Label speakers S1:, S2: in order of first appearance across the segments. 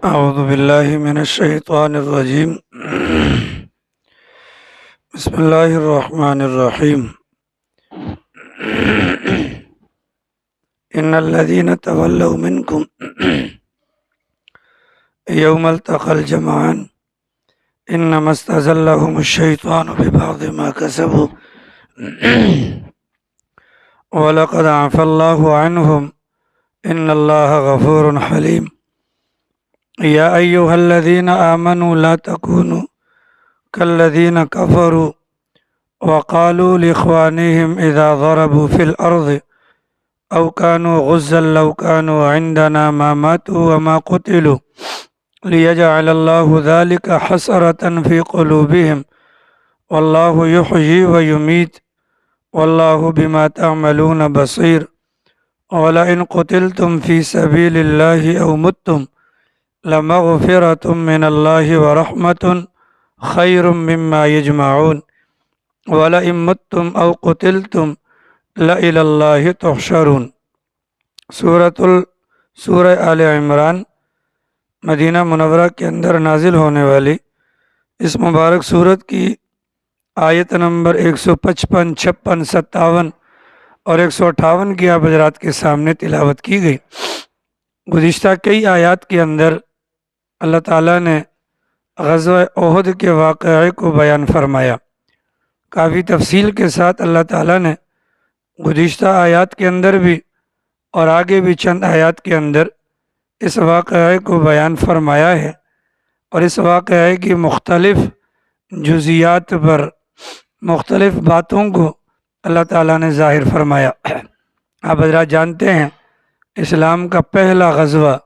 S1: أعوذ بالله من الشيطان الرجيم. بسم الله الرحمن الرحيم. إن الذين تولوا منكم يوم التقى الجمعان إنما استزلهم الشيطان ببعض ما كسبوا ولقد عفى الله عنهم إن الله غفور حليم. يا أيها الذين آمنوا لا تكونوا كالذين كفروا وقالوا لإخوانهم إذا ضربوا في الأرض أو كانوا غزا لو كانوا عندنا ما ماتوا وما قتلوا ليجعل الله ذلك حسرة في قلوبهم والله يحيي ويميت والله بما تعملون بصير. ولئن قتلتم في سبيل الله أو متم لمغفرة من الله ورحمة خير مما يجمعون ولئن متم أو قتلتم لإلى الله تحشرون. سورہ آل عمران مدینہ منورہ کے اندر نازل ہونے والی اس مبارک سورت کی آیت نمبر 155، 56، 57 اور 158 کی آپ حضرات کے سامنے تلاوت کی گئی۔ گزشتہ کئی آیات کے اندر اللہ تعالیٰ نے غزوہ احد کے واقعے کو بیان فرمایا۔ کافی تفصیل کے ساتھ اللہ تعالیٰ نے گزشتہ آیات کے اندر بھی اور آگے بھی چند آیات کے اندر اس واقعے کو بیان فرمایا ہے، اور اس واقعے کی مختلف جزیات پر مختلف باتوں کو اللہ تعالیٰ نے ظاہر فرمایا۔ آپ حضرات جانتے ہیں اسلام کا پہلا غزوہ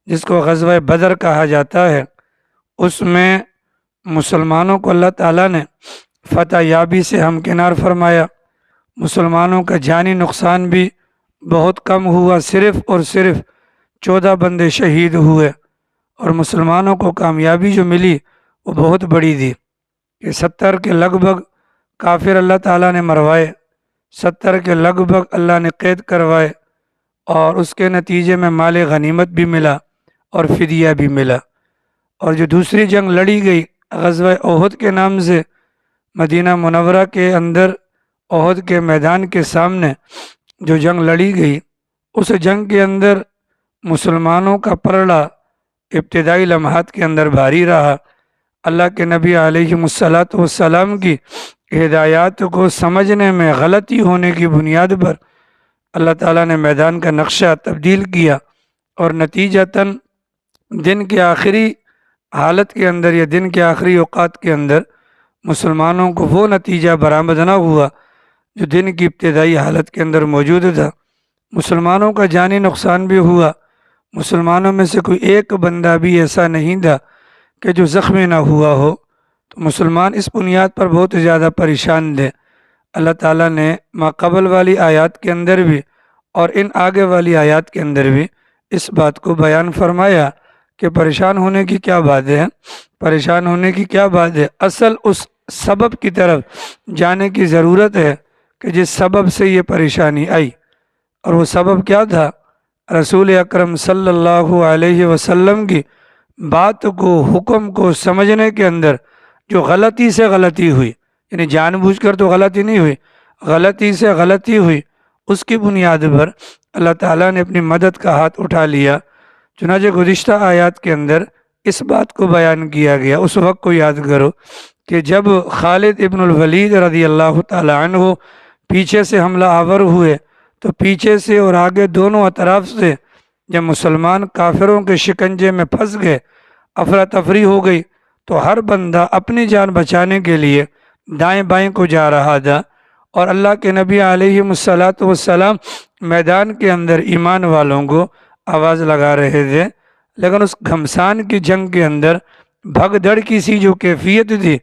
S1: جس کو غزوہ بدر کہا جاتا ہے، اس میں مسلمانوں کو اللہ تعالیٰ نے فتح یابی سے ہمکنار فرمایا۔ مسلمانوں کا جانی نقصان بھی بہت کم ہوا، صرف اور صرف 14 بندے شہید ہوئے، اور مسلمانوں کو کامیابی جو ملی وہ بہت بڑی تھی کہ 70 کے لگ بھگ کافر اللہ تعالیٰ نے مروائے، 70 کے لگ بھگ اللہ نے قید کروائے، اور اس کے نتیجے میں مال غنیمت بھی ملا اور فدیہ بھی ملا۔ اور جو دوسری جنگ لڑی گئی غزوہ احد کے نام سے، مدینہ منورہ کے اندر احد کے میدان کے سامنے جو جنگ لڑی گئی، اس جنگ کے اندر مسلمانوں کا پلڑا ابتدائی لمحات کے اندر بھاری رہا۔ اللہ کے نبی علیہ السلام کی ہدایات کو سمجھنے میں غلطی ہونے کی بنیاد پر اللہ تعالیٰ نے میدان کا نقشہ تبدیل کیا، اور نتیجتاً دن کے آخری حالت کے اندر یا دن کے آخری اوقات کے اندر مسلمانوں کو وہ نتیجہ برآمد نہ ہوا جو دن کی ابتدائی حالت کے اندر موجود تھا۔ مسلمانوں کا جانی نقصان بھی ہوا، مسلمانوں میں سے کوئی ایک بندہ بھی ایسا نہیں تھا کہ جو زخمی نہ ہوا ہو۔ تو مسلمان اس بنیاد پر بہت زیادہ پریشان تھے۔ اللہ تعالیٰ نے ما قبل والی آیات کے اندر بھی اور ان آگے والی آیات کے اندر بھی اس بات کو بیان فرمایا کہ پریشان ہونے کی کیا بات ہے، پریشان ہونے کی کیا بات ہے۔ اصل اس سبب کی طرف جانے کی ضرورت ہے کہ جس سبب سے یہ پریشانی آئی، اور وہ سبب کیا تھا؟ رسول اکرم صلی اللہ علیہ وسلم کی بات کو، حکم کو سمجھنے کے اندر جو غلطی سے غلطی ہوئی، یعنی جان بوجھ کر تو غلطی نہیں ہوئی، غلطی سے غلطی ہوئی، اس کی بنیاد پر اللہ تعالیٰ نے اپنی مدد کا ہاتھ اٹھا لیا۔ چنانچہ گزشتہ آیات کے اندر اس بات کو بیان کیا گیا۔ اس وقت کو یاد کرو کہ جب خالد ابن الولید رضی اللہ تعالی عنہ پیچھے سے حملہ آور ہوئے، تو پیچھے سے اور آگے دونوں اطراف سے جب مسلمان کافروں کے شکنجے میں پھنس گئے، افراتفری ہو گئی، تو ہر بندہ اپنی جان بچانے کے لیے دائیں بائیں کو جا رہا تھا، اور اللہ کے نبی علیہ السلام میدان کے اندر ایمان والوں کو آواز لگا رہے تھے۔ لیکن اس گھمسان کی جنگ کے اندر بھگ دڑ کی سی جو کیفیت تھی،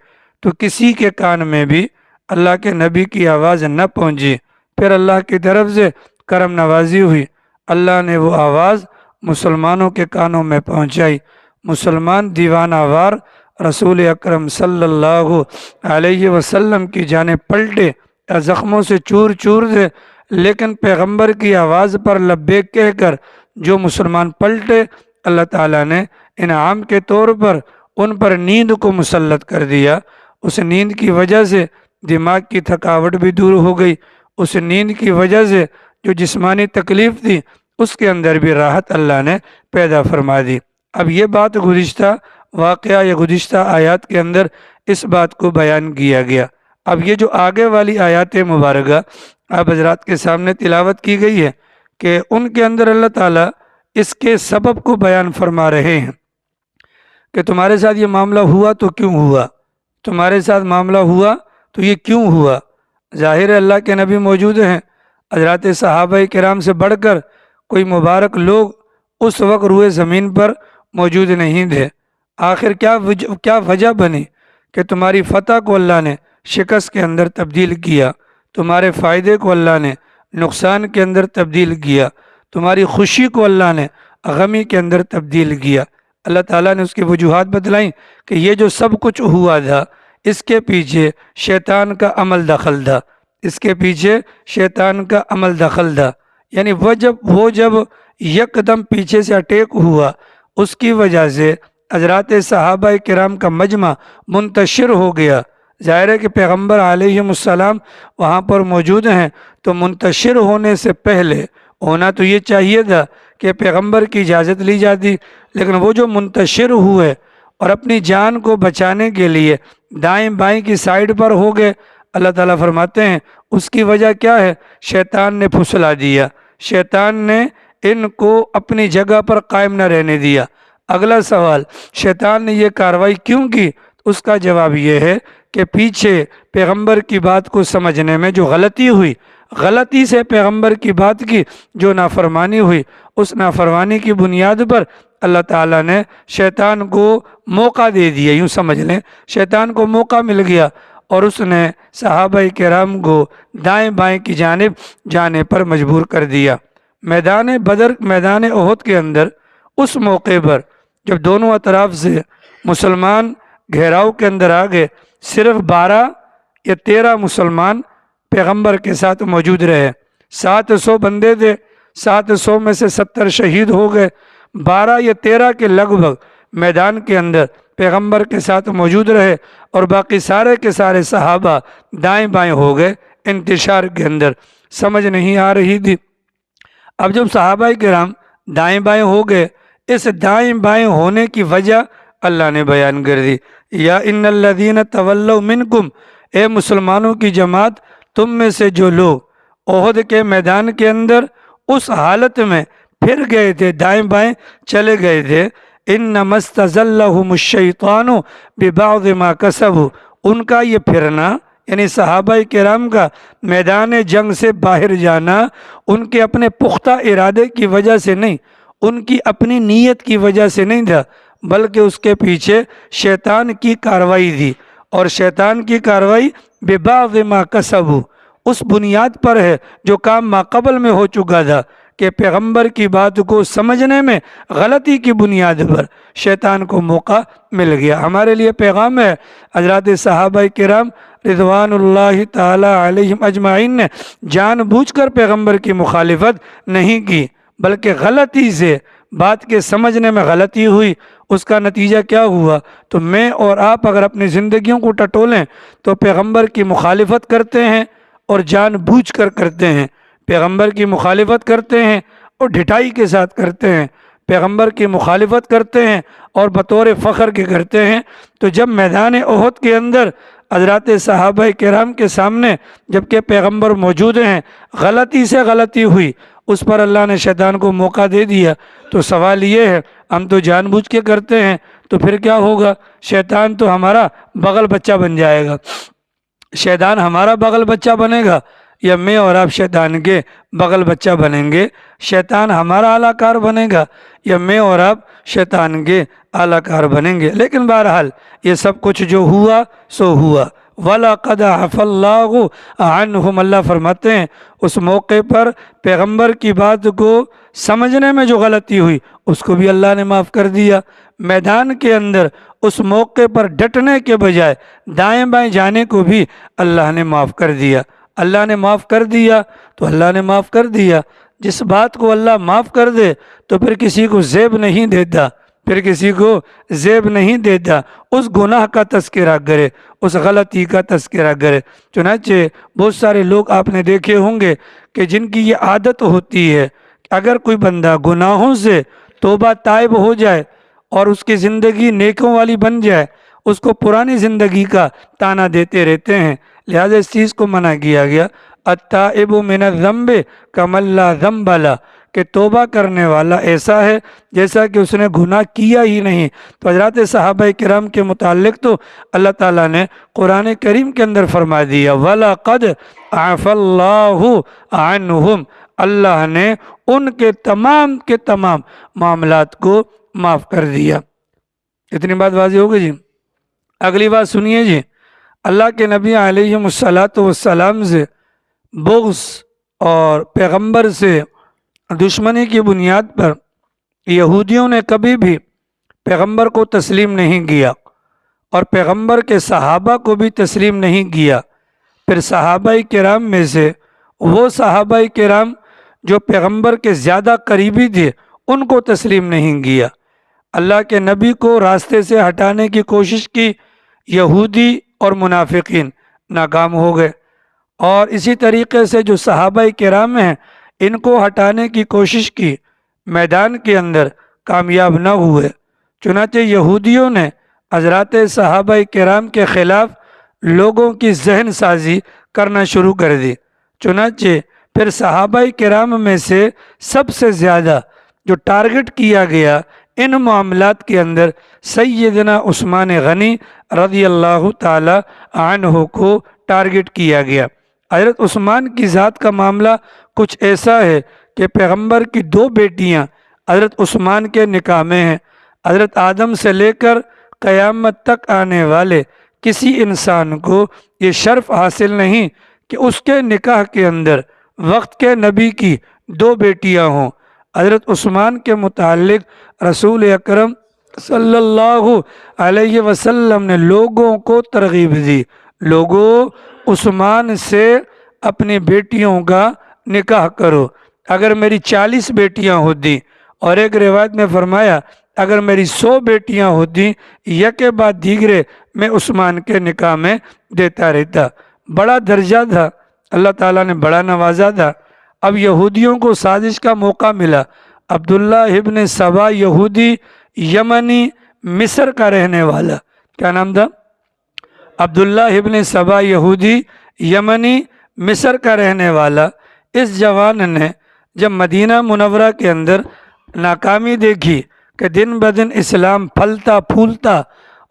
S1: تو کسی کے کان میں بھی اللہ کے نبی کی آواز نہ پہنچی۔ پھر اللہ کی طرف سے کرم نوازی ہوئی، اللہ نے وہ آواز مسلمانوں کے کانوں میں پہنچائی۔ مسلمان دیوانہ وار رسول اکرم صلی اللہ علیہ وسلم کی جانب پلٹے، زخموں سے چور چور تھے، لیکن پیغمبر کی آواز پر لبیک کہہ کر جو مسلمان پلٹے، اللہ تعالیٰ نے انعام کے طور پر ان پر نیند کو مسلط کر دیا۔ اس نیند کی وجہ سے دماغ کی تھکاوٹ بھی دور ہو گئی، اس نیند کی وجہ سے جو جسمانی تکلیف تھی اس کے اندر بھی راحت اللہ نے پیدا فرما دی۔ اب یہ بات گزشتہ واقعہ یا گزشتہ آیات کے اندر اس بات کو بیان کیا گیا۔ اب یہ جو آگے والی آیات مبارکہ آپ حضرات کے سامنے تلاوت کی گئی ہے کہ ان کے اندر اللہ تعالیٰ اس کے سبب کو بیان فرما رہے ہیں کہ تمہارے ساتھ یہ معاملہ ہوا تو کیوں ہوا، تمہارے ساتھ معاملہ ہوا تو یہ کیوں ہوا۔ ظاہر ہے اللہ کے نبی موجود ہیں، حضرات صحابہ کرام سے بڑھ کر کوئی مبارک لوگ اس وقت روئے زمین پر موجود نہیں تھے۔ آخر کیا وجہ بنی کہ تمہاری فتح کو اللہ نے شکست کے اندر تبدیل کیا، تمہارے فائدے کو اللہ نے نقصان کے اندر تبدیل کیا، تمہاری خوشی کو اللہ نے غمی کے اندر تبدیل کیا۔ اللہ تعالیٰ نے اس کی وجوہات بتلائیں کہ یہ جو سب کچھ ہوا تھا اس کے پیچھے شیطان کا عمل دخل تھا، اس کے پیچھے شیطان کا عمل دخل تھا، یعنی وہ جب یکدم پیچھے سے اٹیک ہوا اس کی وجہ سے حضرات صحابہ کرام کا مجمع منتشر ہو گیا۔ ظاہر ہے کہ پیغمبر علیہ السلام وہاں پر موجود ہیں، تو منتشر ہونے سے پہلے ہونا تو یہ چاہیے تھا کہ پیغمبر کی اجازت لی جاتی، لیکن وہ جو منتشر ہوئے اور اپنی جان کو بچانے کے لیے دائیں بائیں کی سائیڈ پر ہو گئے، اللہ تعالیٰ فرماتے ہیں اس کی وجہ کیا ہے؟ شیطان نے پھسلا دیا، شیطان نے ان کو اپنی جگہ پر قائم نہ رہنے دیا۔ اگلا سوال، شیطان نے یہ کاروائی کیوں کی؟ اس کا جواب یہ ہے کہ پیچھے پیغمبر کی بات کو سمجھنے میں جو غلطی ہوئی، غلطی سے پیغمبر کی بات کی جو نافرمانی ہوئی، اس نافرمانی کی بنیاد پر اللہ تعالیٰ نے شیطان کو موقع دے دیا، یوں سمجھ لیں شیطان کو موقع مل گیا اور اس نے صحابہ کرام کو دائیں بائیں کی جانب جانے پر مجبور کر دیا۔ میدان بدر، میدان احد کے اندر اس موقع پر جب دونوں اطراف سے مسلمان گھیراؤ کے اندر آ گئے، صرف 12 یا 13 مسلمان پیغمبر کے ساتھ موجود رہے۔ 700 بندے تھے، 700 میں سے 70 شہید ہو گئے، 12 یا 13 کے لگ بھگ میدان کے اندر پیغمبر کے ساتھ موجود رہے اور باقی سارے کے سارے صحابہ دائیں بائیں ہو گئے انتشار کے اندر۔ سمجھ نہیں آ رہی تھی۔ اب جب صحابہ کرام دائیں بائیں ہو گئے، اس دائیں بائیں ہونے کی وجہ اللہ نے بیان کر دی۔ یا ان الذین تولوا منکم، اے مسلمانوں کی جماعت، تم میں سے جو لوگ احد کے میدان کے اندر اس حالت میں پھر گئے تھے، دائیں بائیں چلے گئے تھے، انما استزلهم الشیطان ببعض ما کسبوا، ان کا یہ پھرنا یعنی صحابہ کرام کا میدان جنگ سے باہر جانا ان کے اپنے پختہ ارادے کی وجہ سے نہیں، ان کی اپنی نیت کی وجہ سے نہیں تھا، بلکہ اس کے پیچھے شیطان کی کاروائی تھی، اور شیطان کی کاروائی ببعض ما کسبوا اس بنیاد پر ہے جو کام ماقبل میں ہو چکا تھا کہ پیغمبر کی بات کو سمجھنے میں غلطی کی بنیاد پر شیطان کو موقع مل گیا۔ ہمارے لیے پیغام ہے، حضرات صحابہ کرام رضوان اللہ تعالی علیہم اجمعین نے جان بوجھ کر پیغمبر کی مخالفت نہیں کی، بلکہ غلطی سے بات کے سمجھنے میں غلطی ہوئی، اس کا نتیجہ کیا ہوا؟ تو میں اور آپ اگر اپنی زندگیوں کو ٹٹولیں تو پیغمبر کی مخالفت کرتے ہیں اور جان بوجھ کر کرتے ہیں، پیغمبر کی مخالفت کرتے ہیں اور ڈھٹائی کے ساتھ کرتے ہیں، پیغمبر کی مخالفت کرتے ہیں اور بطور فخر کے کرتے ہیں۔ تو جب میدان احد کے اندر حضرات صحابہ کرام کے سامنے جبکہ پیغمبر موجود ہیں، غلطی سے غلطی ہوئی، اس پر اللہ نے شیطان کو موقع دے دیا۔ تو سوال یہ ہے، ہم تو جان بوجھ کے کرتے ہیں، تو پھر کیا ہوگا؟ شیطان تو ہمارا بغل بچہ بن جائے گا، شیطان ہمارا بغل بچہ بنے گا یا میں اور آپ شیطان کے بغل بچہ بنیں گے؟ شیطان ہمارا اعلیٰ کار بنے گا یا میں اور آپ شیطان کے اعلیٰ کار بنیں گے؟ لیکن بہرحال یہ سب کچھ جو ہوا سو ہوا۔ وَلَقَدْ عَفَا اللَّهُ عَنْهُمْ، اللہ فرماتے ہیں اس موقع پر پیغمبر کی بات کو سمجھنے میں جو غلطی ہوئی اس کو بھی اللہ نے معاف کر دیا۔ میدان کے اندر اس موقع پر ڈٹنے کے بجائے دائیں بائیں جانے کو بھی اللہ نے معاف کر دیا۔ اللہ نے معاف کر دیا تو اللہ نے معاف کر دیا، جس بات کو اللہ معاف کر دے تو پھر کسی کو زیب نہیں دیتا، پھر کسی کو زیب نہیں دیتا، اس گناہ کا تذکرہ کرے، اس غلطی کا تذکرہ کرے۔ چنانچہ بہت سارے لوگ آپ نے دیکھے ہوں گے کہ جن کی یہ عادت ہوتی ہے کہ اگر کوئی بندہ گناہوں سے توبہ تائب ہو جائے اور اس کی زندگی نیکوں والی بن جائے، اس کو پرانی زندگی کا تانا دیتے رہتے ہیں۔ لہذا اس چیز کو منع کیا گیا، التائب من الذنب کمن لا ذنب لہ، کہ توبہ کرنے والا ایسا ہے جیسا کہ اس نے گناہ کیا ہی نہیں۔ تو حضرات صحابہ کرام کے متعلق تو اللہ تعالیٰ نے قرآن کریم کے اندر فرما دیا وَلَقَدْ عَفَا اللَّهُ عَنْهُمْ، اللہ نے ان کے تمام معاملات کو معاف کر دیا۔ اتنی بات واضح ہو گئی جی۔ اگلی بات سنیے جی، اللہ کے نبی علیہ السلام سے بغض اور پیغمبر سے دشمنی کی بنیاد پر یہودیوں نے کبھی بھی پیغمبر کو تسلیم نہیں کیا اور پیغمبر کے صحابہ کو بھی تسلیم نہیں کیا۔ پھر صحابہ کرام میں سے وہ صحابہ کرام جو پیغمبر کے زیادہ قریبی تھے ان کو تسلیم نہیں کیا۔ اللہ کے نبی کو راستے سے ہٹانے کی کوشش کی، یہودی اور منافقین ناکام ہو گئے، اور اسی طریقے سے جو صحابہ کرام ہیں ان کو ہٹانے کی کوشش کی، میدان کے اندر کامیاب نہ ہوئے۔ چنانچہ یہودیوں نے حضرات صحابہ کرام کے خلاف لوگوں کی ذہن سازی کرنا شروع کر دی۔ چنانچہ پھر صحابہ کرام میں سے سب سے زیادہ جو ٹارگٹ کیا گیا ان معاملات کے اندر سیدنا عثمان غنی رضی اللہ تعالی عنہ کو ٹارگٹ کیا گیا۔ حضرت عثمان کی ذات کا معاملہ کچھ ایسا ہے کہ پیغمبر کی 2 بیٹیاں حضرت عثمان کے نکاح میں ہیں۔ حضرت آدم سے لے کر قیامت تک آنے والے کسی انسان کو یہ شرف حاصل نہیں کہ اس کے نکاح کے اندر وقت کے نبی کی 2 بیٹیاں ہوں۔ حضرت عثمان کے متعلق رسول اکرم صلی اللہ علیہ وسلم نے لوگوں کو ترغیب دی، لوگوں عثمان سے اپنی بیٹیوں کا نکاح کرو۔ اگر میری 40 بیٹیاں ہوتی، اور ایک روایت میں فرمایا اگر میری 100 بیٹیاں ہوتی، یک بعد دیگرے میں عثمان کے نکاح میں دیتا رہتا۔ بڑا درجہ تھا، اللہ تعالیٰ نے بڑا نوازا تھا۔ اب یہودیوں کو سازش کا موقع ملا۔ عبداللہ ابن سبا یہودی یمنی مصر کا رہنے والا، کیا نام تھا؟ عبداللہ ابن سبا یہودی یمنی مصر کا رہنے والا، اس جوان نے جب مدینہ منورہ کے اندر ناکامی دیکھی کہ دن بدن اسلام پھلتا پھولتا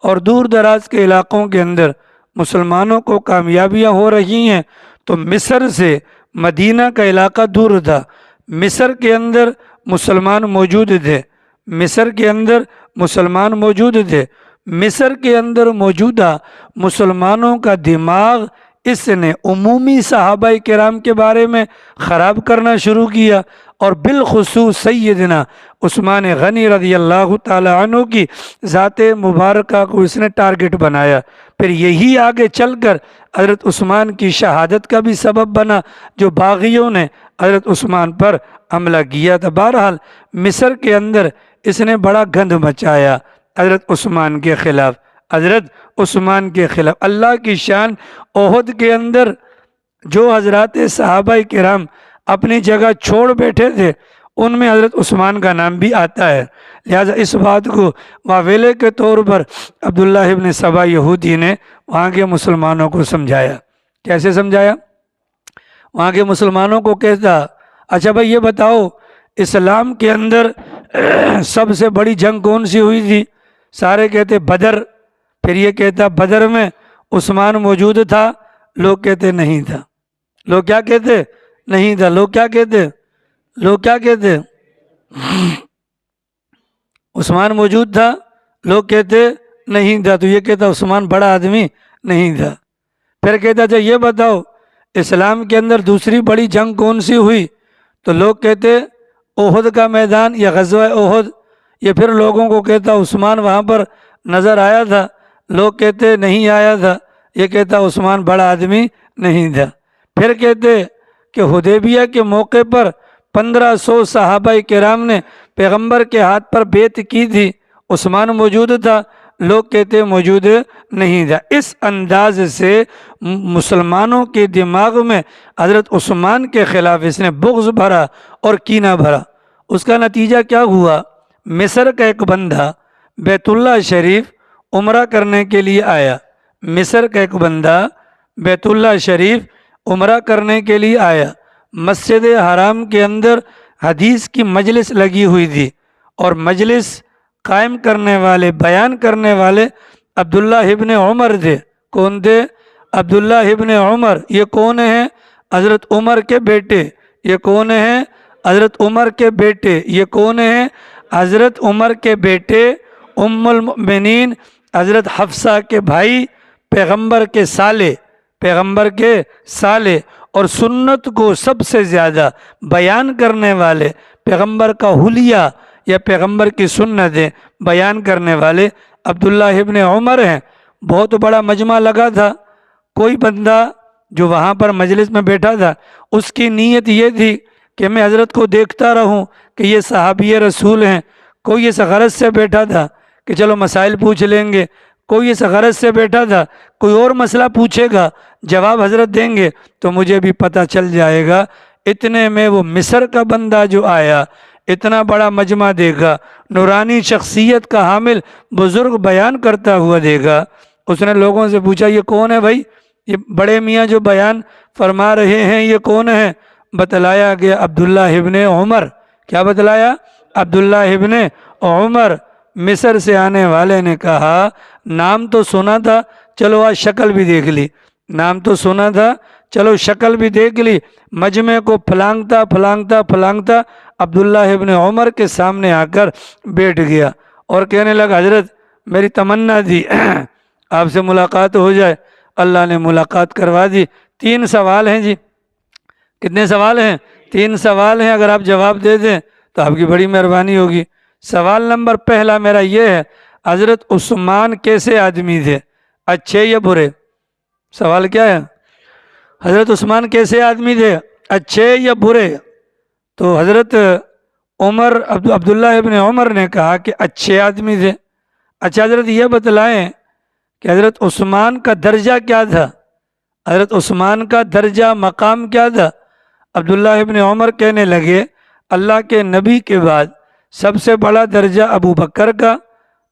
S1: اور دور دراز کے علاقوں کے اندر مسلمانوں کو کامیابیاں ہو رہی ہیں، تو مصر سے مدینہ کا علاقہ دور تھا، مصر کے اندر مسلمان موجود تھے، مصر کے اندر مسلمان موجود تھے، مصر کے اندر موجودہ مسلمانوں کا دماغ اس نے عمومی صحابہ کرام کے بارے میں خراب کرنا شروع کیا، اور بالخصوص سیدنا عثمان غنی رضی اللہ تعالی عنہ کی ذات مبارکہ کو اس نے ٹارگٹ بنایا۔ پھر یہی آگے چل کر حضرت عثمان کی شہادت کا بھی سبب بنا، جو باغیوں نے حضرت عثمان پر حملہ کیا تھا۔ بہرحال مصر کے اندر اس نے بڑا گند مچایا حضرت عثمان کے خلاف، حضرت عثمان کے خلاف۔ اللہ کی شان، احد کے اندر جو حضرات صحابہ کرام اپنی جگہ چھوڑ بیٹھے تھے ان میں حضرت عثمان کا نام بھی آتا ہے۔ لہٰذا اس بات کو واویلے کے طور پر عبداللہ ابن سبا یہودی نے وہاں کے مسلمانوں کو سمجھایا۔ کیسے سمجھایا؟ وہاں کے مسلمانوں کو کہتا، اچھا بھائی یہ بتاؤ اسلام کے اندر سب سے بڑی جنگ کون سی ہوئی تھی؟ سارے کہتے بدر۔ پھر یہ کہتا بدر میں عثمان موجود تھا؟ لوگ کہتے نہیں تھا۔ لوگ کیا کہتے؟ نہیں تھا۔ لوگ کیا کہتے؟ لوگ کیا کہتے؟ عثمان موجود تھا؟ لوگ کہتے نہیں تھا۔ تو یہ کہتا عثمان بڑا آدمی نہیں تھا۔ پھر کہتا اچھا یہ بتاؤ اسلام کے اندر دوسری بڑی جنگ کون سی ہوئی؟ تو لوگ کہتے احد کا میدان یا غزوہ احد۔ یہ پھر لوگوں کو کہتا عثمان وہاں پر نظر آیا تھا؟ لوگ کہتے نہیں آیا تھا۔ یہ کہتا عثمان بڑا آدمی نہیں تھا۔ پھر کہتے کہ حدیبیہ کے موقع پر 1500 صحابہ کرام نے پیغمبر کے ہاتھ پر بیعت کی تھی، عثمان موجود تھا، لوگ کہتے موجود نہیں تھا۔ اس انداز سے مسلمانوں کے دماغ میں حضرت عثمان کے خلاف اس نے بغض بھرا اور کینہ بھرا۔ اس کا نتیجہ کیا ہوا؟ مصر کا ایک بندہ بیت اللہ شریف عمرہ کرنے کے لیے آیا، مصر کا ایک بندہ بیت اللہ شریف عمرہ کرنے کے لیے آیا۔ مسجد حرام کے اندر حدیث کی مجلس لگی ہوئی تھی، اور مجلس قائم کرنے والے، بیان کرنے والے عبداللہ ابن عمر تھے۔ کون تھے؟ عبداللہ ابن عمر۔ یہ کون ہیں؟ حضرت عمر کے بیٹے۔ یہ کون ہیں؟ حضرت عمر کے بیٹے۔ یہ کون ہیں؟ حضرت عمر کے بیٹے، ام المؤمنین حضرت حفصہ کے بھائی، پیغمبر کے سالے، پیغمبر کے سالے، اور سنت کو سب سے زیادہ بیان کرنے والے، پیغمبر کا حلیہ یا پیغمبر کی سنتیں بیان کرنے والے عبداللہ ابن عمر ہیں۔ بہت بڑا مجمع لگا تھا۔ کوئی بندہ جو وہاں پر مجلس میں بیٹھا تھا، اس کی نیت یہ تھی کہ میں حضرت کو دیکھتا رہوں کہ یہ صحابی رسول ہیں۔ کوئی اس غرض سے بیٹھا تھا کہ چلو مسائل پوچھ لیں گے، کوئی اس غرض سے بیٹھا تھا کوئی اور مسئلہ پوچھے گا، جواب حضرت دیں گے تو مجھے بھی پتہ چل جائے گا۔ اتنے میں وہ مصر کا بندہ جو آیا، اتنا بڑا مجمع دیکھا، نورانی شخصیت کا حامل بزرگ بیان کرتا ہوا دیکھا، اس نے لوگوں سے پوچھا یہ کون ہے بھائی؟ یہ بڑے میاں جو بیان فرما رہے ہیں یہ کون ہے؟ بتلایا گیا عبداللہ ابن عمر۔ کیا بتلایا؟ عبداللہ ابن عمر۔ مصر سے آنے والے نے کہا نام تو سنا تھا، چلو آج شکل بھی دیکھ لی۔ نام تو سنا تھا، چلو شکل بھی دیکھ لی۔ مجمع کو پھلانگتا پھلانگتا پھلانگتا عبداللہ ابن عمر کے سامنے آ کر بیٹھ گیا اور کہنے لگا حضرت میری تمنا تھی آپ سے ملاقات ہو جائے، اللہ نے ملاقات کروا دی۔ 3 سوال ہیں جی۔ کتنے سوال ہیں؟ 3 سوال ہیں، اگر آپ جواب دے دیں تو آپ کی بڑی مہربانی ہوگی۔ سوال نمبر پہلا میرا یہ ہے، حضرت عثمان کیسے آدمی تھے؟ اچھے یا برے؟ سوال کیا ہے؟ حضرت عثمان کیسے آدمی تھے؟ اچھے یا برے؟ تو حضرت عبداللہ ابن عمر نے کہا کہ اچھے آدمی تھے۔ اچھا حضرت یہ بتلائیں کہ حضرت عثمان کا درجہ کیا تھا؟ حضرت عثمان کا درجہ مقام کیا تھا؟ عبداللہ ابن عمر کہنے لگے اللہ کے نبی کے بعد سب سے بڑا درجہ ابو بکر کا،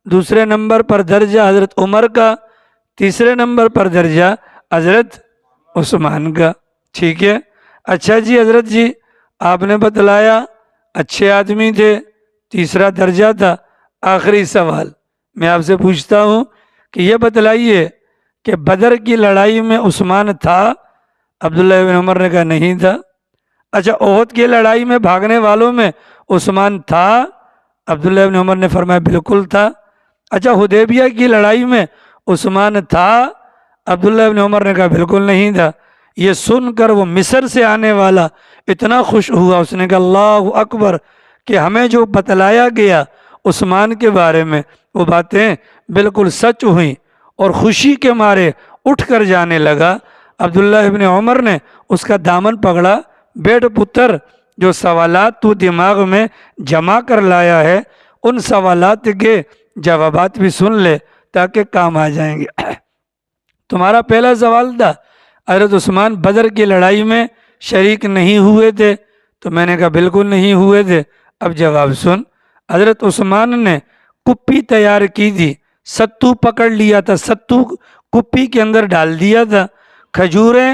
S1: دوسرے نمبر پر درجہ حضرت عمر کا، تیسرے نمبر پر درجہ حضرت عثمان کا۔ ٹھیک ہے، اچھا جی حضرت جی آپ نے بتلایا اچھے آدمی تھے، تیسرا درجہ تھا۔ آخری سوال میں آپ سے پوچھتا ہوں کہ یہ بتلائیے کہ بدر کی لڑائی میں عثمان تھا؟ عبداللہ ابن عمر نے کہا نہیں تھا۔ اچھا احد کی لڑائی میں بھاگنے والوں میں عثمان تھا؟ عبداللہ ابن عمر نے فرمایا بالکل تھا۔ اچھا حدیبیہ کی لڑائی میں عثمان تھا؟ عبداللہ ابن عمر نے کہا بالکل نہیں تھا۔ یہ سن کر وہ مصر سے آنے والا اتنا خوش ہوا، اس نے کہا اللہ اکبر، کہ ہمیں جو بتلایا گیا عثمان کے بارے میں وہ باتیں بالکل سچ ہوئیں، اور خوشی کے مارے اٹھ کر جانے لگا۔ عبداللہ ابن عمر نے اس کا دامن پکڑا، بیٹھ پتر جو سوالات تو دماغ میں جمع کر لایا ہے ان سوالات کے جوابات بھی سن لے تاکہ کام آ جائیں گے۔ تمہارا پہلا سوال تھا حضرت عثمان بدر کی لڑائی میں شریک نہیں ہوئے تھے، تو میں نے کہا بالکل نہیں ہوئے تھے۔ اب جواب سن، حضرت عثمان نے کپی تیار کی تھی، ستو پکڑ لیا تھا، ستو کپی کے اندر ڈال دیا تھا، کھجوریں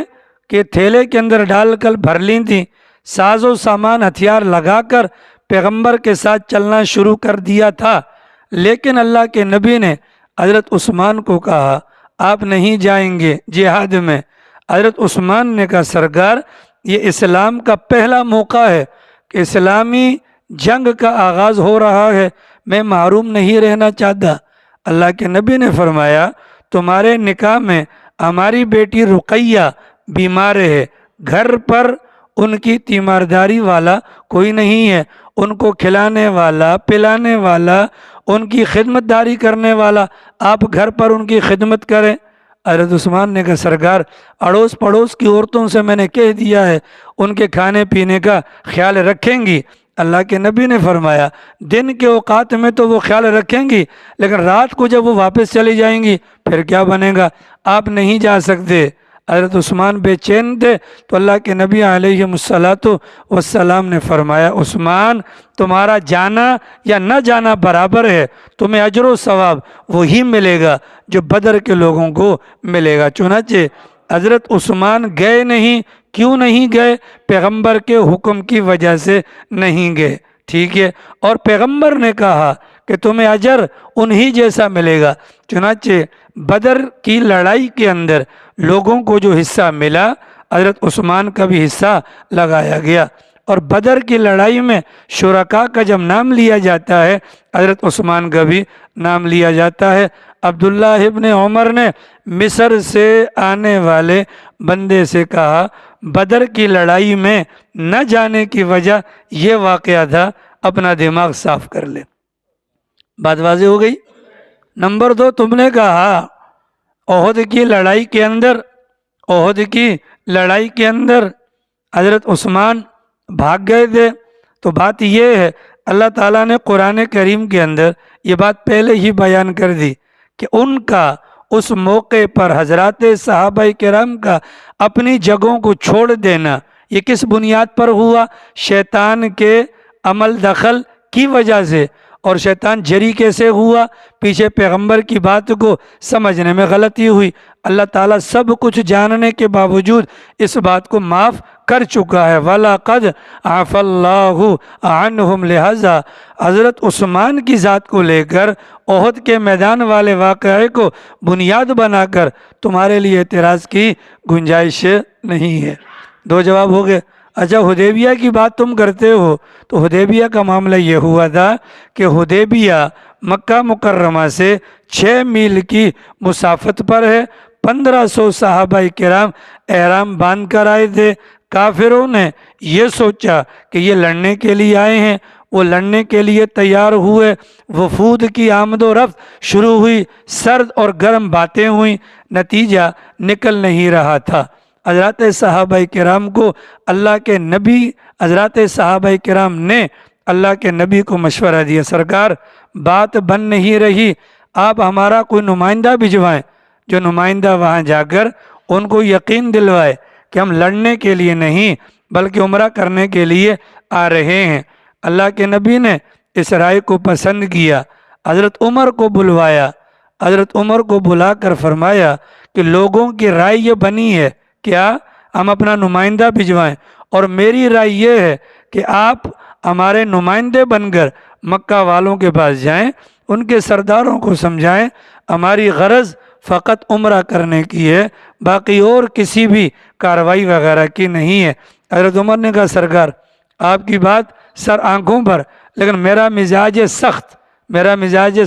S1: کے تھیلے کے اندر ڈال کر بھر لی تھیں، ساز و سامان ہتھیار لگا کر پیغمبر کے ساتھ چلنا شروع کر دیا تھا۔ لیکن اللہ کے نبی نے حضرت عثمان کو کہا آپ نہیں جائیں گے جہاد میں۔ حضرت عثمان نے کہا سرکار یہ اسلام کا پہلا موقع ہے کہ اسلامی جنگ کا آغاز ہو رہا ہے، میں محروم نہیں رہنا چاہتا۔ اللہ کے نبی نے فرمایا تمہارے نکاح میں ہماری بیٹی رقیہ بیمار ہے، گھر پر ان کی تیمارداری والا کوئی نہیں ہے، ان کو کھلانے والا پلانے والا ان کی خدمت داری کرنے والا، آپ گھر پر ان کی خدمت کریں۔ حضرت عثمان نے کہا سرکار اڑوس پڑوس کی عورتوں سے میں نے کہہ دیا ہے ان کے کھانے پینے کا خیال رکھیں گی۔ اللہ کے نبی نے فرمایا دن کے اوقات میں تو وہ خیال رکھیں گی، لیکن رات کو جب وہ واپس چلی جائیں گی پھر کیا بنے گا؟ آپ نہیں جا سکتے۔ حضرت عثمان بے چین تھے تو اللہ کے نبی علیہ الصلاۃ والسلام نے فرمایا عثمان تمہارا جانا یا نہ جانا برابر ہے، تمہیں اجر و ثواب وہی ملے گا جو بدر کے لوگوں کو ملے گا۔ چنانچہ حضرت عثمان گئے نہیں۔ کیوں نہیں گئے؟ پیغمبر کے حکم کی وجہ سے نہیں گئے، ٹھیک ہے، اور پیغمبر نے کہا کہ تمہیں اجر انہی جیسا ملے گا۔ چنانچہ بدر کی لڑائی کے اندر لوگوں کو جو حصہ ملا حضرت عثمان کا بھی حصہ لگایا گیا، اور بدر کی لڑائی میں شرکاء کا جب نام لیا جاتا ہے حضرت عثمان کا بھی نام لیا جاتا ہے۔ عبداللہ ابن عمر نے مصر سے آنے والے بندے سے کہا بدر کی لڑائی میں نہ جانے کی وجہ یہ واقعہ تھا، اپنا دماغ صاف کر لے۔ بات واضح ہو گئی؟ نمبر 2، تم نے کہا احد کی لڑائی کے اندر حضرت عثمان بھاگ گئے تھے، تو بات یہ ہے اللہ تعالیٰ نے قرآن کریم کے اندر یہ بات پہلے ہی بیان کر دی کہ ان کا اس موقع پر حضرات صحابہ کرام کا اپنی جگہوں کو چھوڑ دینا یہ کس بنیاد پر ہوا؟ شیطان کے عمل دخل کی وجہ سے۔ اور شیطان جری کیسے ہوا؟ پیچھے پیغمبر کی بات کو سمجھنے میں غلطی ہوئی۔ اللہ تعالیٰ سب کچھ جاننے کے باوجود اس بات کو معاف کر چکا ہے۔ وَلَقَدْ عَفَا اللَّهُ عَنْهُمْ، لہذا حضرت عثمان کی ذات کو لے کر احد کے میدان والے واقعے کو بنیاد بنا کر تمہارے لیے اعتراض کی گنجائش نہیں ہے۔ 2 جواب ہو گئے۔ اچھا حدیبیہ کی بات تم کرتے ہو، تو حدیبیہ کا معاملہ یہ ہوا تھا کہ حدیبیہ مکہ مکرمہ سے 6 میل کی مسافت پر ہے۔ 1500 صحابہ کرام احرام باندھ کر آئے تھے۔ کافروں نے یہ سوچا کہ یہ لڑنے کے لیے آئے ہیں، وہ لڑنے کے لیے تیار ہوئے، وفود کی آمد و رفت شروع ہوئی، سرد اور گرم باتیں ہوئیں، نتیجہ نکل نہیں رہا تھا۔ حضرات صحابہ کرام کو اللہ کے نبی حضرات صحابہ کرام نے اللہ کے نبی کو مشورہ دیا سرکار بات بن نہیں رہی، آپ ہمارا کوئی نمائندہ بھجوائیں جو نمائندہ وہاں جا کر ان کو یقین دلوائے کہ ہم لڑنے کے لیے نہیں بلکہ عمرہ کرنے کے لیے آ رہے ہیں۔ اللہ کے نبی نے اس رائے کو پسند کیا، حضرت عمر کو بلوایا، حضرت عمر کو بلا کر فرمایا کہ لوگوں کی رائے یہ بنی ہے کیا ہم اپنا نمائندہ بھجوائیں، اور میری رائے یہ ہے کہ آپ ہمارے نمائندے بن کر مکہ والوں کے پاس جائیں، ان کے سرداروں کو سمجھائیں ہماری غرض فقط عمرہ کرنے کی ہے، باقی اور کسی بھی کارروائی وغیرہ کی نہیں ہے۔ حضرت عمر نے کہا سرکار آپ کی بات سر آنکھوں پر، لیکن میرا مزاج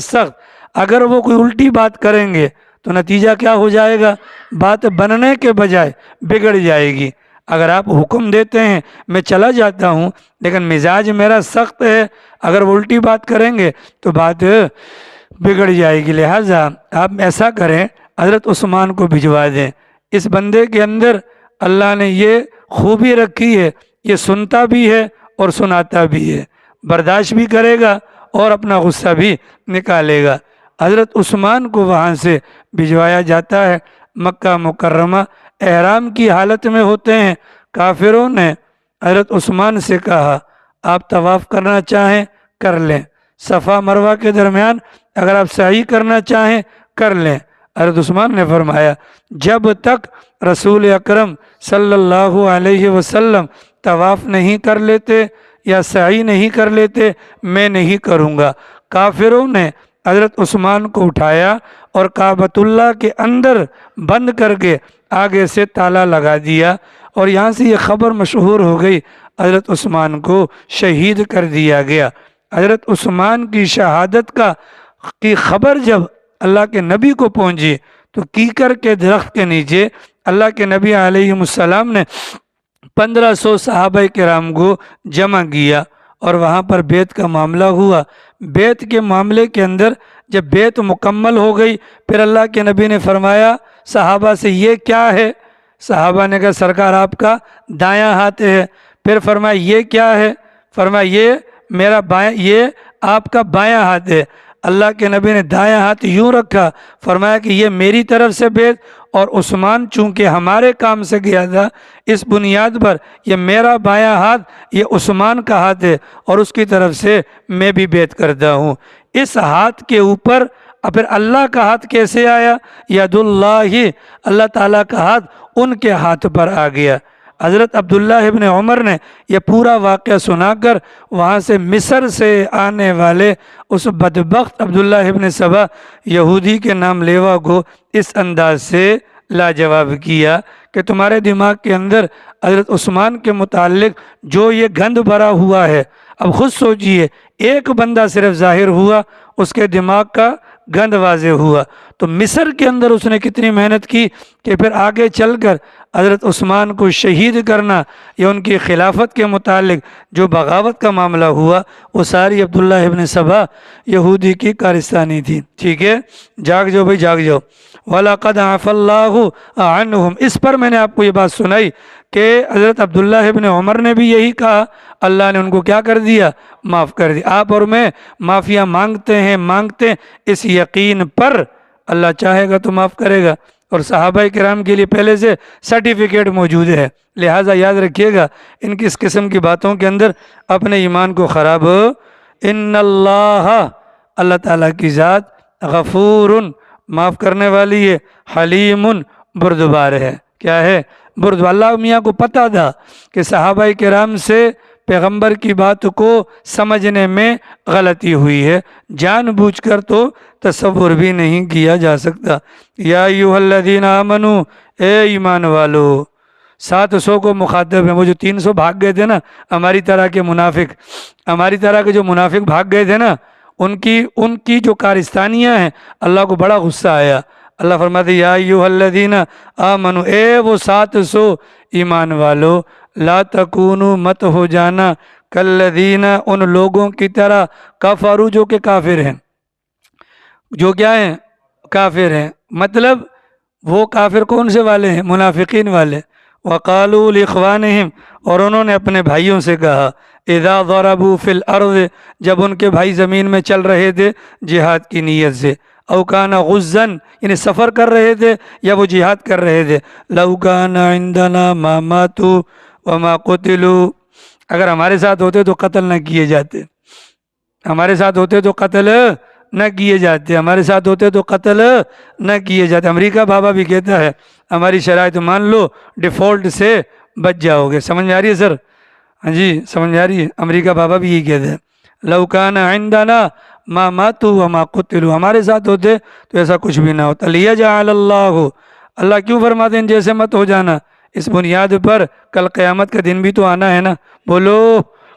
S1: سخت، اگر وہ کوئی الٹی بات کریں گے تو نتیجہ کیا ہو جائے گا؟ بات بننے کے بجائے بگڑ جائے گی۔ اگر آپ حکم دیتے ہیں میں چلا جاتا ہوں، لیکن مزاج میرا سخت ہے، اگر وہ الٹی بات کریں گے تو بات بگڑ جائے گی، لہٰذا آپ ایسا کریں حضرت عثمان کو بھجوا دیں۔ اس بندے کے اندر اللہ نے یہ خوبی رکھی ہے، یہ سنتا بھی ہے اور سناتا بھی ہے، برداشت بھی کرے گا اور اپنا غصہ بھی نکالے گا۔ حضرت عثمان کو وہاں سے بھجوایا جاتا ہے۔ مکہ مکرمہ احرام کی حالت میں ہوتے ہیں۔ کافروں نے حضرت عثمان سے کہا آپ طواف کرنا چاہیں کر لیں، صفا مروہ کے درمیان اگر آپ سعی کرنا چاہیں کر لیں۔ حضرت عثمان نے فرمایا جب تک رسول اکرم صلی اللہ علیہ وسلم طواف نہیں کر لیتے یا سعی نہیں کر لیتے میں نہیں کروں گا۔ کافروں نے حضرت عثمان کو اٹھایا اور کعبۃ اللہ کے اندر بند کر کے آگے سے تالا لگا دیا، اور یہاں سے یہ خبر مشہور ہو گئی حضرت عثمان کو شہید کر دیا گیا۔ حضرت عثمان کی شہادت کی خبر جب اللہ کے نبی کو پہنچی تو کیکر کے درخت کے نیچے اللہ کے نبی علیہ السلام نے 1500 صحابہ کرام کو جمع کیا اور وہاں پر بیعت کا معاملہ ہوا۔ بیعت کے معاملے کے اندر جب بیعت مکمل ہو گئی پھر اللہ کے نبی نے فرمایا صحابہ سے یہ کیا ہے؟ صحابہ نے کہا سرکار آپ کا دایاں ہاتھ ہے۔ پھر فرمایا یہ کیا ہے؟ فرمایا یہ میرا بایاں، یہ آپ کا بایاں ہاتھ ہے۔ اللہ کے نبی نے دایاں ہاتھ یوں رکھا، فرمایا کہ یہ میری طرف سے بیعت، اور عثمان چونکہ ہمارے کام سے گیا تھا اس بنیاد پر یہ میرا بایاں ہاتھ یہ عثمان کا ہاتھ ہے، اور اس کی طرف سے میں بھی بیعت کرتا ہوں۔ اس ہاتھ کے اوپر اب پھر اللہ کا ہاتھ کیسے آیا؟ ید اللہ، اللہ تعالیٰ کا ہاتھ ان کے ہاتھ پر آ گیا۔ حضرت عبداللہ ابن عمر نے یہ پورا واقعہ سنا کر وہاں سے مصر سے آنے والے اس بدبخت عبداللہ ابن سبا یہودی کے نام لیوا کو اس انداز سے لاجواب کیا کہ تمہارے دماغ کے اندر حضرت عثمان کے متعلق جو یہ گند بھرا ہوا ہے، اب خود سوچئے ایک بندہ صرف ظاہر ہوا، اس کے دماغ کا گند واضح ہوا، تو مصر کے اندر اس نے کتنی محنت کی کہ پھر آگے چل کر حضرت عثمان کو شہید کرنا یا ان کی خلافت کے متعلق جو بغاوت کا معاملہ ہوا وہ ساری عبداللہ ابن سبا یہودی کی کارستانی تھی۔ ٹھیک ہے، جاگ جاؤ بھائی، جاگ جاؤ۔ وَلَقَدْ عَفَا اللَّهُ عَنْهُمْ، اس پر میں نے آپ کو یہ بات سنائی کہ حضرت عبداللہ ابن عمر نے بھی یہی کہا، اللہ نے ان کو کیا کر دیا؟ معاف کر دیا۔ آپ اور میں معافیاں مانگتے ہیں اس یقین پر اللہ چاہے گا تو معاف کرے گا، اور صحابہ کرام کے لیے پہلے سے سرٹیفکیٹ موجود ہے، لہٰذا یاد رکھیے گا ان کی اس قسم کی باتوں کے اندر اپنے ایمان کو خراب ان اللہ، اللہ تعالیٰ کی ذات غفور، معاف کرنے والی ہے، حلیم، بردبار ہے۔ کیا ہے؟ بردبار۔ اللہ میاں کو پتہ تھا کہ صحابہ کرام سے پیغمبر کی بات کو سمجھنے میں غلطی ہوئی ہے، جان بوجھ کر تو تصور بھی نہیں کیا جا سکتا۔ یا ایھا الذین آمنو، اے ایمان والو، 700 کو مخاطب ہیں، وہ جو 300 بھاگ گئے تھے نا، ہماری طرح کے منافق، ہماری طرح کے جو منافق بھاگ گئے تھے نا، ان کی جو کارستانیاں ہیں، اللہ کو بڑا غصہ آیا۔ اللہ فرماتے یا ایھا الذین آمنو، اے وہ 700 ایمان والو، لا تکونو، مت ہو جانا، کالذین، ان لوگوں کی طرح، کفروا، جو کہ کافر ہیں، جو کیا ہیں؟ کافر ہیں۔ مطلب وہ کافر کون سے والے ہیں؟ منافقین والے۔ وقالوا لاخوانہم، اور انہوں نے اپنے بھائیوں سے کہا، اذا ضربوا فی الارض، جب ان کے بھائی زمین میں چل رہے تھے جہاد کی نیت سے، او کان غزن، یعنی سفر کر رہے تھے یا وہ جہاد کر رہے تھے، لو کان عندنا ما ماتوا وما قتلوا، اگر ہمارے ساتھ ہوتے تو قتل نہ کیے جاتے، ہمارے ساتھ ہوتے تو قتل نہ کیے جاتے، ہمارے ساتھ ہوتے تو قتل نہ کیے جاتے۔ امریکہ بابا بھی کہتا ہے ہماری شرائط مان لو، ڈیفالٹ سے بچ جاؤ گے۔ سمجھ میں آ رہی ہے سر؟ ہاں جی، سمجھ میں آ رہی ہے؟ امریکہ بابا بھی یہی کہتے ہیں، لو کان عندنا ما ماتوا وما قتلوا، ہمارے ساتھ ہوتے تو ایسا کچھ بھی نہ ہوتا۔ لیجعل اللہ، اللہ کیوں فرماتے ہیں جیسے مت ہو جانا؟ اس بنیاد پر کل قیامت کا دن بھی تو آنا ہے نا، بولو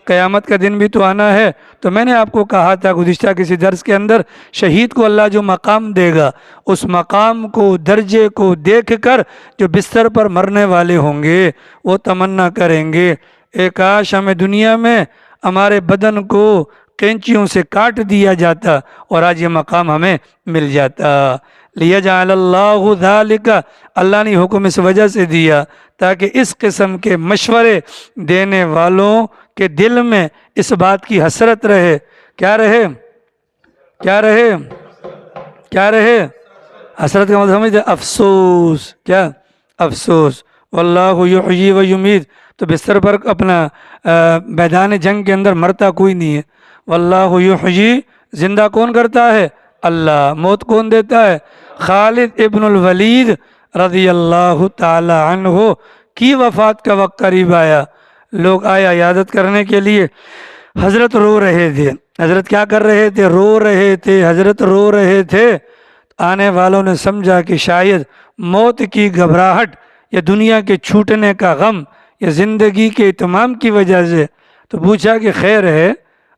S1: قیامت کا دن بھی تو آنا ہے۔ تو میں نے آپ کو کہا تھا گزشتہ کسی درس کے اندر، شہید کو اللہ جو مقام دے گا، اس مقام کو، درجے کو دیکھ کر جو بستر پر مرنے والے ہوں گے وہ تمنا کریں گے، اے کاش ہمیں دنیا میں ہمارے بدن کو کینچیوں سے کاٹ دیا جاتا اور آج یہ مقام ہمیں مل جاتا۔ لیجعل اللہ ذالک، اللہ نے حکم اس وجہ سے دیا تاکہ اس قسم کے مشورے دینے والوں کے دل میں اس بات کی حسرت رہے، کیا رہے؟ کیا رہے؟ کیا رہے؟ حسرت کا مطلب سمجھتے؟ افسوس۔ کیا؟ افسوس۔ واللہ یحیی و یمیت، تو بستر پر اپنا میدان جنگ کے اندر مرتا کوئی نہیں ہے۔ واللہ یحیی، زندہ کون کرتا ہے؟ اللہ۔ موت کون دیتا ہے؟ خالد ابن الولید رضی اللہ تعالی عنہ کی وفات کا وقت قریب آیا، لوگ آئے عیادت کرنے کے لیے، حضرت رو رہے تھے۔ حضرت کیا کر رہے تھے؟ رو رہے تھے، حضرت رو رہے تھے۔ آنے والوں نے سمجھا کہ شاید موت کی گھبراہٹ یا دنیا کے چھوٹنے کا غم یا زندگی کے اتمام کی وجہ سے، تو پوچھا کہ خیر ہے،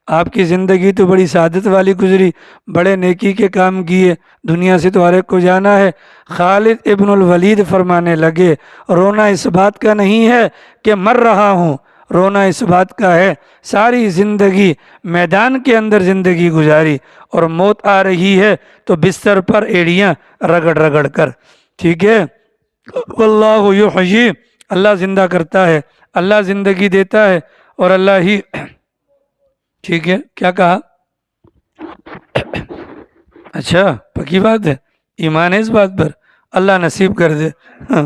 S1: آپ کی زندگی تو بڑی سعادت والی گزری، بڑے نیکی کے کام کیے، دنیا سے تو ہر ایک کو جانا ہے۔ خالد ابن الولید فرمانے لگے، رونا اس بات کا نہیں ہے کہ مر رہا ہوں، رونا اس بات کا ہے ساری زندگی میدان کے اندر زندگی گزاری اور موت آ رہی ہے تو بستر پر ایڑیاں رگڑ رگڑ کر۔ ٹھیک ہے، واللہ یحیی، اللہ زندہ کرتا ہے، اللہ زندگی دیتا ہے، اور اللہ ہی ٹھیک ہے، کیا کہا؟ اچھا پکی بات ہے، ایمان ہے اس بات پر، اللہ نصیب کر دے۔ ہاں،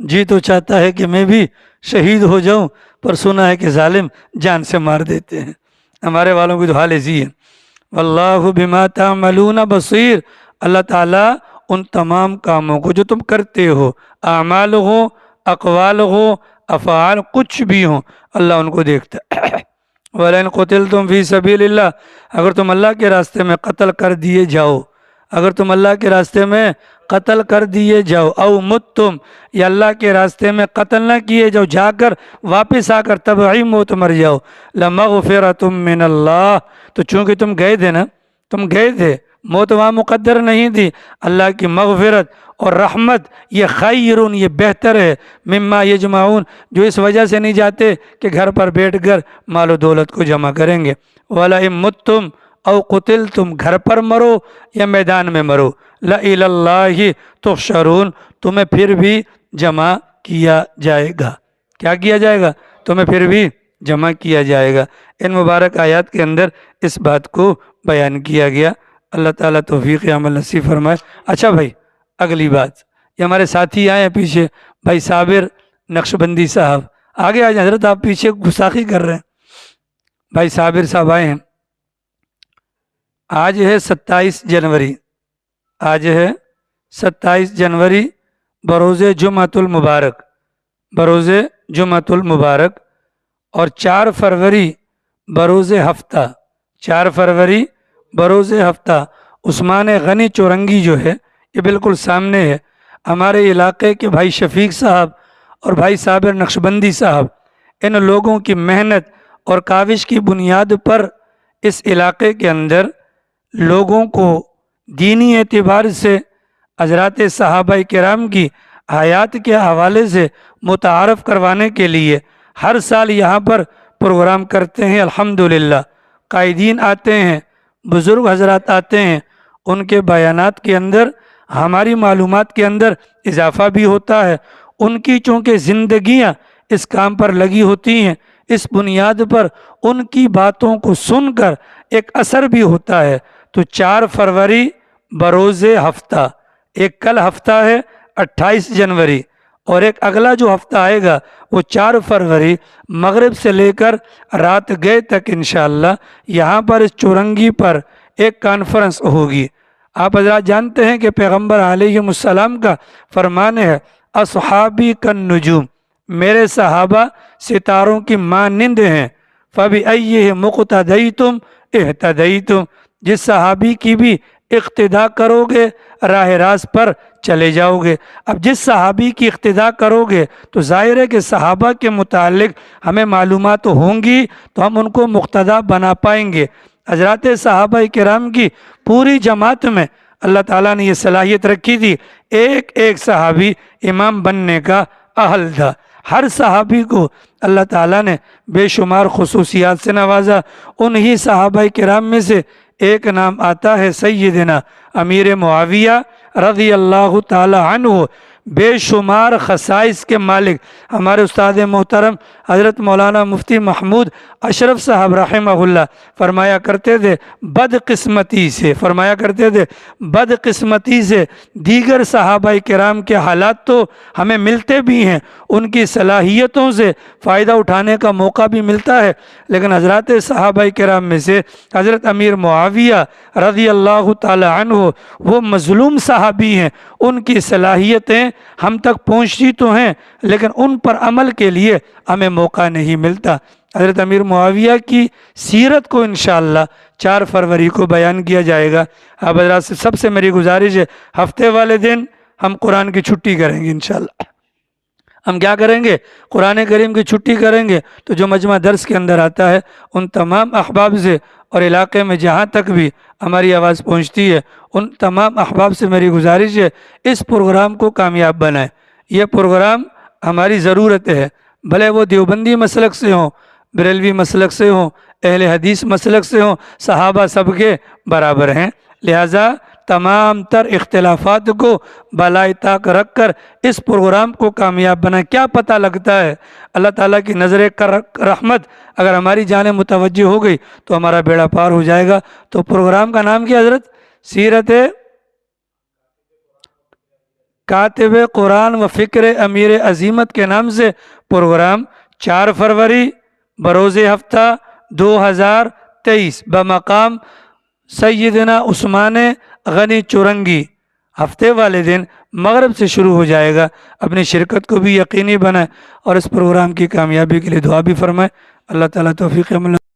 S1: جی تو چاہتا ہے کہ میں بھی شہید ہو جاؤں، پر سنا ہے کہ ظالم جان سے مار دیتے ہیں، ہمارے والوں کی تو حال ایسی ہے۔ واللہ بما تعملون بصیر، اللہ تعالیٰ ان تمام کاموں کو جو تم کرتے ہو، اعمال ہو، اقوال ہو، افعال کچھ بھی ہوں، اللہ ان کو دیکھتا ہے۔ وَلَئِن قُتِلْتُمْ فِي سَبِيلِ اللَّهِ، اگر تم اللہ کے راستے میں قتل کر دیے جاؤ، اگر تم اللہ کے راستے میں قتل کر دیے جاؤ، او متم، یا اللہ کے راستے میں قتل نہ کیے جاؤ، جا کر واپس آ کر طبعی موت مر جاؤ، لَمَغْفِرَةٌ مِّنَ اللَّهِ، تو چونکہ تم گئے تھے نا، تم گئے تھے، موت وہاں مقدر نہیں تھی، اللہ کی مغفرت اور رحمت یہ خیرون، یہ بہتر ہے، مما یجمعون، جو اس وجہ سے نہیں جاتے کہ گھر پر بیٹھ کر مال و دولت کو جمع کریں گے۔ وَلَئِن مُتُّمْ او قتلتم، گھر پر مرو یا میدان میں مرو، لَإِلَى اللَّهِ تُحْشَرُونَ، تمہیں پھر بھی جمع کیا جائے گا۔ کیا کیا جائے گا؟ تمہیں پھر بھی جمع کیا جائے گا۔ ان مبارک آیات کے اندر اس بات کو بیان کیا گیا۔ اللہ تعالیٰ توفیق عمل نصیب فرمائے۔ اچھا بھائی، اگلی بات، یہ ہمارے ساتھی آئے ہیں پیچھے، بھائی صابر نقشبندی صاحب، آگے آ جائیں حضرت، آپ پیچھے گستاخی کر رہے ہیں۔ بھائی صابر صاحب آئے ہیں۔ آج ہے 27 جنوری، آج ہے 27 جنوری بروز جمعۃ المبارک، بروز جمعۃ المبارک، اور 4 فروری بروز ہفتہ، 4 فروری بروز ہفتہ عثمان غنی چورنگی جو ہے، یہ بالکل سامنے ہے، ہمارے علاقے کے بھائی شفیق صاحب اور بھائی صابر نقشبندی صاحب، ان لوگوں کی محنت اور کاوش کی بنیاد پر اس علاقے کے اندر لوگوں کو دینی اعتبار سے حضرات صحابہ کرام کی حیات کے حوالے سے متعارف کروانے کے لیے ہر سال یہاں پر پروگرام کرتے ہیں۔ الحمدللہ قائدین آتے ہیں، بزرگ حضرات آتے ہیں، ان کے بیانات کے اندر ہماری معلومات کے اندر اضافہ بھی ہوتا ہے، ان کی چونکہ زندگیاں اس کام پر لگی ہوتی ہیں، اس بنیاد پر ان کی باتوں کو سن کر ایک اثر بھی ہوتا ہے۔ تو 4 فروری بروز ہفتہ، ایک کل ہفتہ ہے 28 جنوری، اور ایک اگلا جو ہفتہ آئے گا وہ 4 فروری مغرب سے لے کر رات گئے تک انشاءاللہ یہاں پر اس چورنگی پر ایک کانفرنس ہوگی۔ آپ حضرات جانتے ہیں کہ پیغمبر علیہ السلام کا فرمان ہے، اصحابی کالنجوم، میرے صحابہ ستاروں کی مانند ہیں، فَبِأَيِّهِمْ مُقْتَدَيْتُمْ اهْتَدَيْتُمْ، جس صحابی کی بھی اقتداء کرو گے راہ راست پر چلے جاؤ گے۔ اب جس صحابی کی اقتداء کرو گے تو ظاہر ہے کہ صحابہ کے متعلق ہمیں معلومات ہوں گی تو ہم ان کو مقتدیٰ بنا پائیں گے۔ حضرات صحابہ کرام کی پوری جماعت میں اللہ تعالیٰ نے یہ صلاحیت رکھی تھی، ایک ایک صحابی امام بننے کا اہل تھا، ہر صحابی کو اللہ تعالیٰ نے بے شمار خصوصیات سے نوازا۔ انہی صحابہ کرام میں سے ایک نام آتا ہے سیدنا امیر معاویہ رضی اللہ تعالی عنہ، بے شمار خصائص کے مالک، ہمارے استاد محترم حضرت مولانا مفتی محمود اشرف صاحب رحمہ اللہ فرمایا کرتے تھے بدقسمتی سے، فرمایا کرتے تھے بدقسمتی سے دیگر صحابہ کرام کے حالات تو ہمیں ملتے بھی ہیں، ان کی صلاحیتوں سے فائدہ اٹھانے کا موقع بھی ملتا ہے، لیکن حضرات صحابہ کرام میں سے حضرت امیر معاویہ رضی اللہ تعالی عنہ وہ مظلوم صحابی ہیں، ان کی صلاحیتیں ہم تک پہنچتی تو ہیں لیکن ان پر عمل کے لیے ہمیں موقع نہیں ملتا۔ حضرت امیر معاویہ کی سیرت کو انشاءاللہ 4 فروری کو بیان کیا جائے گا۔ آپ حضرات سے سب سے میری گزارش ہے، ہفتے والے دن ہم قرآن کی چھٹی کریں گے انشاءاللہ۔ ہم کیا کریں گے؟ قرآن کریم کی چھٹی کریں گے، تو جو مجمع درس کے اندر آتا ہے ان تمام احباب سے اور علاقے میں جہاں تک بھی ہماری آواز پہنچتی ہے ان تمام احباب سے میری گزارش ہے اس پروگرام کو کامیاب بنائیں۔ یہ پروگرام ہماری ضرورت ہے، بھلے وہ دیوبندی مسلک سے ہوں، بریلوی مسلک سے ہوں، اہل حدیث مسلک سے ہوں، صحابہ سب کے برابر ہیں، لہٰذا تمام تر اختلافات کو بالائے طاق رکھ کر اس پروگرام کو کامیاب بنائیں۔ کیا پتہ لگتا ہے اللہ تعالیٰ کی نظر رحمت اگر ہماری جانب متوجہ ہو گئی تو ہمارا بیڑا پار ہو جائے گا۔ تو پروگرام کا نام کیا حضرت؟ سیرت کاتب قرآن و فکر امیر عظیمت کے نام سے پروگرام 4 فروری بروز ہفتہ 2023 بمقام سیدنا عثمان غنی چورنگی ہفتے والے دن مغرب سے شروع ہو جائے گا۔ اپنی شرکت کو بھی یقینی بنائیں اور اس پروگرام کی کامیابی کے لیے دعا بھی فرمائیں۔ اللہ تعالیٰ توفیق عمل